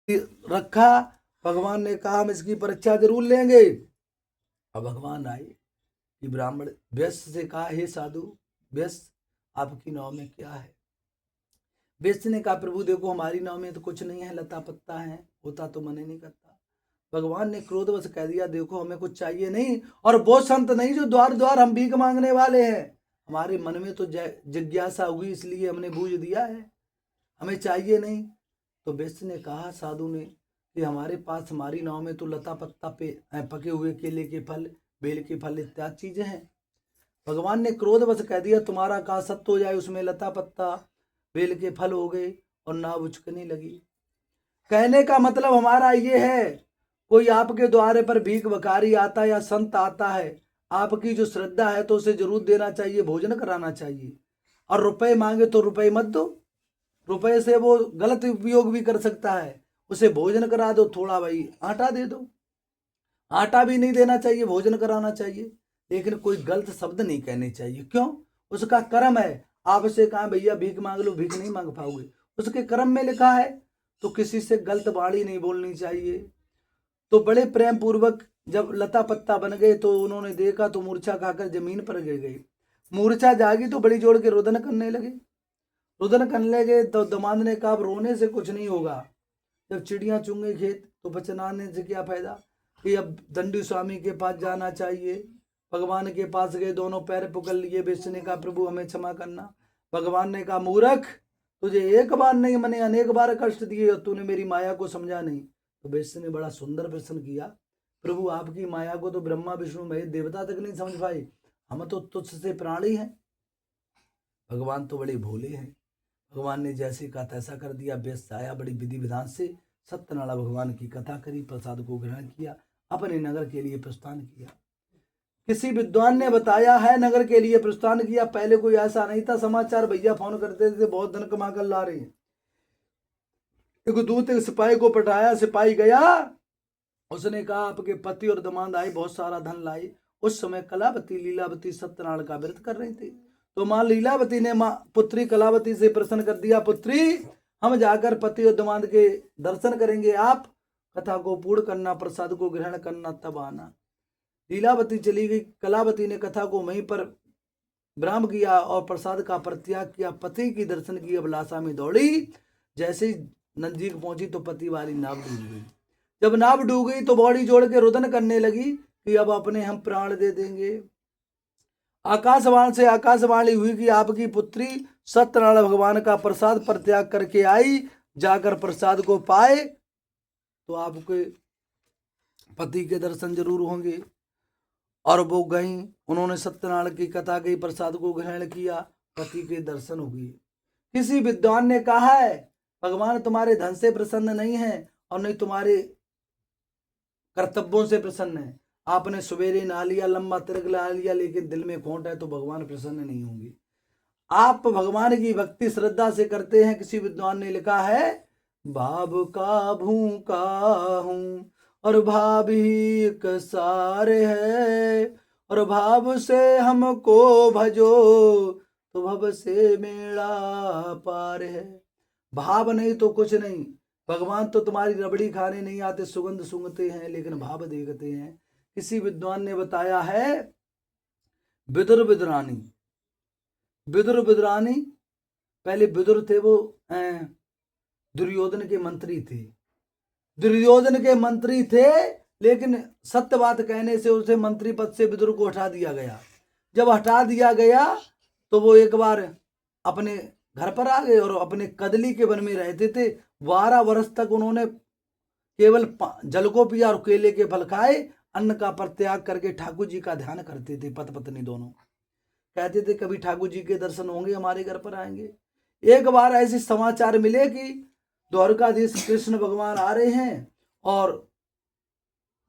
रखा। भगवान ने कहा हम इसकी परीक्षा जरूर लेंगे। अब भगवान आए कि ब्राह्मण व्यस्त से कहा, हे साधु व्यस्त, आपकी नाव में क्या है? व्यस्त ने कहा, प्रभु देखो हमारी नाव में तो कुछ नहीं है, लता पत्ता है, होता तो मन ही नहीं करता। भगवान ने क्रोधवश कह दिया, देखो हमें कुछ चाहिए नहीं, और वो संत नहीं जो द्वार द्वार हम भीख मांगने वाले हैं। हमारे मन में तो जिज्ञासा हुई, इसलिए हमने बूझ दिया है, हमें चाहिए नहीं। तो व्यस्त ने कहा साधु ने कि हमारे पास, हमारी नाव में तो लता पत्ता पे पके हुए केले के फल, बेल के फल इत्यादि चीजें हैं। भगवान ने क्रोधवश कह दिया, तुम्हारा कहा सत्य हो जाए, उसमें लता पत्ता बेल के फल हो गए और नाव उचकने लगी। कहने का मतलब हमारा ये है, कोई आपके द्वारे पर भीख भिखारी आता है या संत आता है, आपकी जो श्रद्धा है तो उसे जरूर देना चाहिए, भोजन कराना चाहिए। और रुपए मांगे तो रुपए मत दो, रुपए से वो गलत उपयोग भी कर सकता है। उसे भोजन करा दो, थोड़ा भाई आटा दे दो, आटा भी नहीं देना चाहिए, भोजन कराना चाहिए। लेकिन कोई गलत शब्द नहीं कहने चाहिए। क्यों? उसका कर्म है। आपसे कहा भैया भीख मांग लो, भीख नहीं मांग पाओगे, उसके कर्म में लिखा है। तो किसी से गलत वाणी नहीं बोलनी चाहिए। तो बड़े प्रेम पूर्वक जब लता पत्ता बन गए तो उन्होंने देखा तो मूर्छा खाकर जमीन पर गिर गई। मूर्छा जागी तो बड़ी जोड़ के रुदन करने लगे। रुदन करने लगे तो दमाद ने कहा, रोने से कुछ नहीं होगा, जब चिड़ियां चुंगे खेत तो बचनाने से क्या फायदा। कि अब दंडी स्वामी के पास जाना चाहिए। भगवान के पास गए, दोनों पैर पकड़ लिए। विष्णु ने कहा, प्रभु हमें क्षमा करना। भगवान ने कहा, मूर्ख, तुझे एक बार नहीं मैंने अनेक बार कष्ट दिए और तूने मेरी माया को समझा नहीं। तो विष्णु ने बड़ा सुंदर प्रश्न किया, प्रभु आपकी माया को तो ब्रह्मा विष्णु महेश देवता तक नहीं समझ पाए, हम तो तुझसे प्राणी हैं। भगवान तो बड़े भोले हैं। भगवान ने जैसे कहा तैसा कर दिया। व्यस्त आया, बड़ी विधि विधान से सत्यनारायण भगवान की कथा करी, प्रसाद को ग्रहण किया, अपने नगर के लिए प्रस्थान किया। किसी विद्वान ने बताया है नगर के लिए प्रस्थान किया। पहले कोई ऐसा नहीं था, समाचार भैया फोन करते थे, बहुत धन कमा कर ला रहे हैं। एक दूत एक सिपाही को पठाया, सिपाही गया, उसने कहा आपके पति और दमाद आए, बहुत सारा धन लाए। उस समय कलावती लीलावती सत्यनारायण का व्रत कर रही थी। तो माँ लीलावती ने माँ पुत्री कलावती से प्रश्न कर दिया, पुत्री हम जाकर पति और दमाद के दर्शन करेंगे, आप कथा को पूर्ण करना, प्रसाद को ग्रहण करना, तब आना। लीलावती चली गई। कलावती ने कथा को वहीं पर विराम किया और प्रसाद का परित्याग किया। पति की दर्शन की अभिलाषा में दौड़ी। जैसे ही नजदीक पहुंची तो पति वाली नाव डूब गई। जब नाव डूब गई तो बॉडी जोड़ के रुदन करने लगी कि अब अपने हम प्राण दे देंगे। आकाशवाणी से आकाशवाणी हुई कि आपकी पुत्री सत्यनारायण भगवान का प्रसाद परित्याग करके आई, जाकर प्रसाद को पाए तो आपके पति के दर्शन जरूर होंगे। और वो गई, उन्होंने सत्यनारायण की कथा की, प्रसाद को ग्रहण किया, पति के दर्शन हुए। किसी विद्वान ने कहा है भगवान तुम्हारे धन से प्रसन्न नहीं है और नहीं तुम्हारे कर्तव्यों से प्रसन्न है। आपने सवेरे नहा लिया, लंबा तिलक ला लिया, लेकिन दिल में खोट है तो भगवान प्रसन्न नहीं होंगे। आप भगवान की भक्ति श्रद्धा से करते हैं। किसी विद्वान ने लिखा है, भाव का भूखा हूं और भाव ही एक सार है, और भाव से हमको भजो तो भव से मेरा पार है। भाव नहीं तो कुछ नहीं। भगवान तो तुम्हारी रबड़ी खाने नहीं आते, सुगंध सूंघते हैं, लेकिन भाव देखते हैं। किसी विद्वान ने बताया है, विदुर विदुरानी, विदुर विदुरानी, पहले विदुर थे वो दुर्योधन के मंत्री थे। दुर्योधन के मंत्री थे, लेकिन सत्य बात कहने से उसे मंत्री पद से विदुर को हटा दिया गया। जब हटा दिया गया तो वो एक बार अपने घर पर आ गए और अपने कदली के वन में रहते थे। 12 वर्ष तक उन्होंने केवल जल को पिया और केले के फल खाए। अन्न का परित्याग करके ठाकुर जी का ध्यान करते थे। पति पत्नी दोनों कहते थे कभी ठाकुर जी के दर्शन होंगे, हमारे घर पर आएंगे। एक बार ऐसे समाचार मिले कि द्वारकाधीश कृष्ण भगवान आ रहे हैं और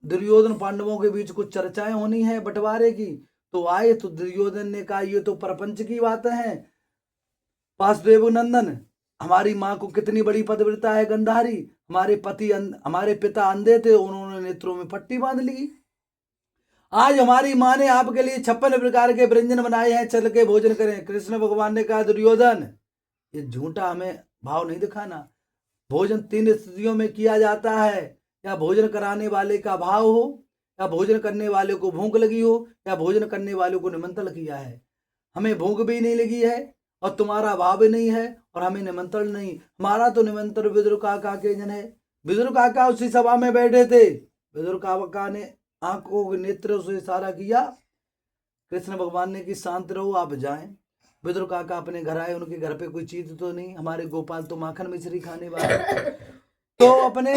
दुर्योधन पांडवों के बीच कुछ चर्चाएं होनी है बंटवारे की। तो आए तो दुर्योधन ने कहा, ये तो प्रपंच की बातें हैं, वासुदेव नंदन, हमारी माँ को कितनी बड़ी पतिव्रता है गंधारी, हमारे पिता अंधे थे, उन्होंने नेत्रों में पट्टी बांध ली। आज हमारी माँ ने आपके लिए 56 प्रकार के व्यंजन बनाए हैं, चल के भोजन करें। कृष्ण भगवान ने कहा, दुर्योधन ये झूठा हमें भाव नहीं दिखाना, भोजन 3 स्थितियों में किया जाता है, या भोजन कराने वाले का भाव हो, या भोजन करने वाले को भूख लगी हो, या भोजन करने वाले को निमंत्रण किया है। हमें भूख भी नहीं लगी है और तुम्हारा भाव भी नहीं है और हमें निमंत्रण नहीं। हमारा तो निमंत्रण विदुर काका के जन है। विदुर काका उसी सभा में बैठे थे। विदुर काका ने आंखों के नेत्र से इशारा किया, कृष्ण भगवान ने कि शांत रहो, आप जाएं। विदुर काका अपने घर आए, उनके घर पे कोई चीज तो नहीं, हमारे गोपाल तो माखन मिश्री खाने वाले। तो अपने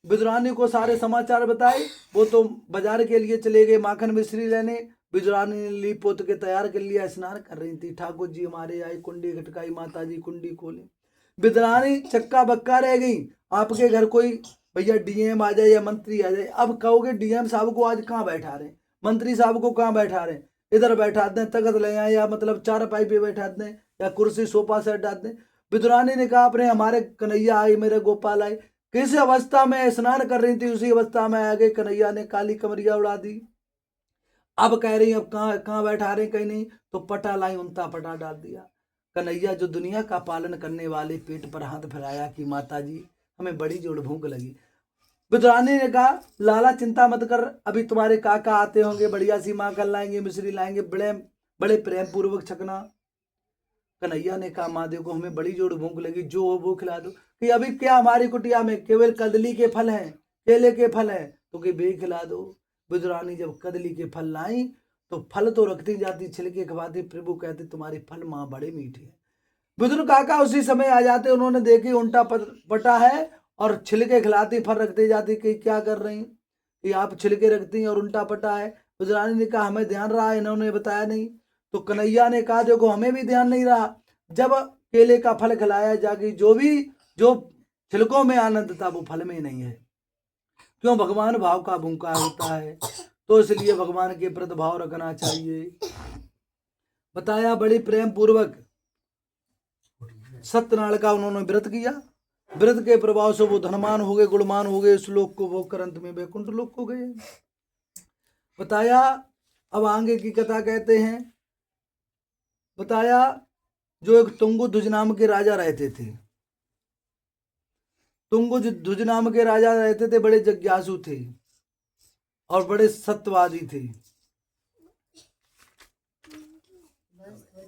विदुरानी को सारे समाचार बताए। वो तो बाजार के लिए चले गए माखन मिश्री लेने। विदुरानी ने ली पोत के तैयार कर लिया, स्नान कर रही थी। ठाकुर जी हमारे आए, कुंडी खटकाई, माता जी कुंडी खोली। विदुरानी चक्का बक्का रह गई। आपके घर कोई भैया डीएम आ जाए या मंत्री आ जाए, अब कहोगे डीएम साहब को आज कहाँ बैठा रहे, मंत्री साहब को कहाँ बैठा रहे, इधर बैठा दें, तख्त ले आए, या मतलब चारपाई पे बैठा दें, या कुर्सी सोफा सेट डाल दें। विदुरानी ने कहा अपने हमारे कन्हैया आए, मेरे गोपाल आए। किस अवस्था में स्नान कर रही थी, उसी अवस्था में आ गए। कन्हैया ने काली कमरिया उड़ा दी। अब कह रही अब कहाँ बैठा रहे, कहीं नहीं, तो पटा लाई, उनता पटा डाल दिया। कन्हैया जो दुनिया का पालन करने वाले पेट पर हाथ फैलाया कि माता जी हमें बड़ी जोर भूख लगी। विदुरानी ने कहा लाला चिंता मत कर, अभी तुम्हारे काका आते होंगे, बढ़िया सी माँ कर लाएंगे, मिश्री लाएंगे, बड़े बड़े प्रेम पूर्वक छकना। कन्हैया ने कहा माँ देखो हमें बड़ी जोर भूख लगी, जो हो वो खिला दो। कि अभी क्या हमारी कुटिया में केवल कदली के फल हैं, केले के फल हैं, तो कि बे खिला दो। विदुरानी जब कदली के फल लाई तो फल तो रखती जाती, छिलके खवाती। प्रभु कहते तुम्हारे फल माँ बड़े मीठे हैं। विदुर काका उसी समय आ जाते, उन्होंने देखी उल्टा पटा है और छिलके खिलाती, फल रखते जाती। कि क्या कर रही कि आप छिलके रखती हैं और उल्टा पटा है। विदुरानी ने कहा हमें ध्यान रहा, इन्होंने बताया नहीं। तो कन्हैया ने कहा देखो हमें भी ध्यान नहीं रहा, जब केले का फल खिलाया जाके जो छिलकों में आनंद था वो फल में नहीं है। क्यों, भगवान भाव का भूखा होता है, तो इसलिए भगवान के प्रति भाव रखना चाहिए। बताया बड़ी प्रेम पूर्वक सत्यनारायण का उन्होंने व्रत किया। व्रत के प्रभाव से वो धनवान हो गए, गुणवान हो गए, इस लोक को वो करंत में वैकुंठ लोक को गए। बताया अब आगे की कथा कहते हैं। बताया जो एक तुंगुध्वज नाम के राजा रहते थे। तुंगुध्वज नाम के राजा रहते थे, बड़े जिज्ञासु थे और बड़े सत्यवादी थे।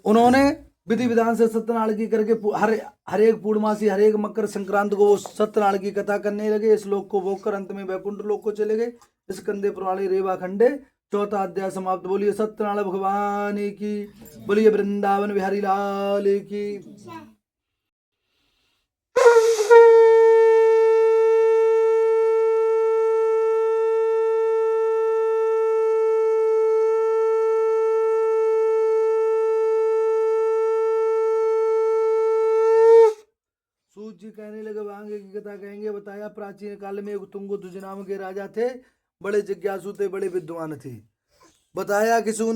उन्होंने विधि विधान से सत्यनारायण की करके हर एक पूर्णमासी, हर एक मकर संक्रांति को वो सत्यनारायण की कथा करने लगे। इस लोक को भोग कर अंत में वैकुंठ लोक को चले गए। इस कंदे पुराणी रेवा खंडे 4था अध्याय समाप्त। बोलिए सत्यनारायण भगवान की, बोलिए वृंदावन बिहारी लाल की। सूत जी कहने लगे आगे की कथा कहेंगे। बताया प्राचीन काल में एक तुंगुध्वज नाम के राजा थे, बड़े जिज्ञासु थे, बड़े विद्वान थे। बताया किसी ने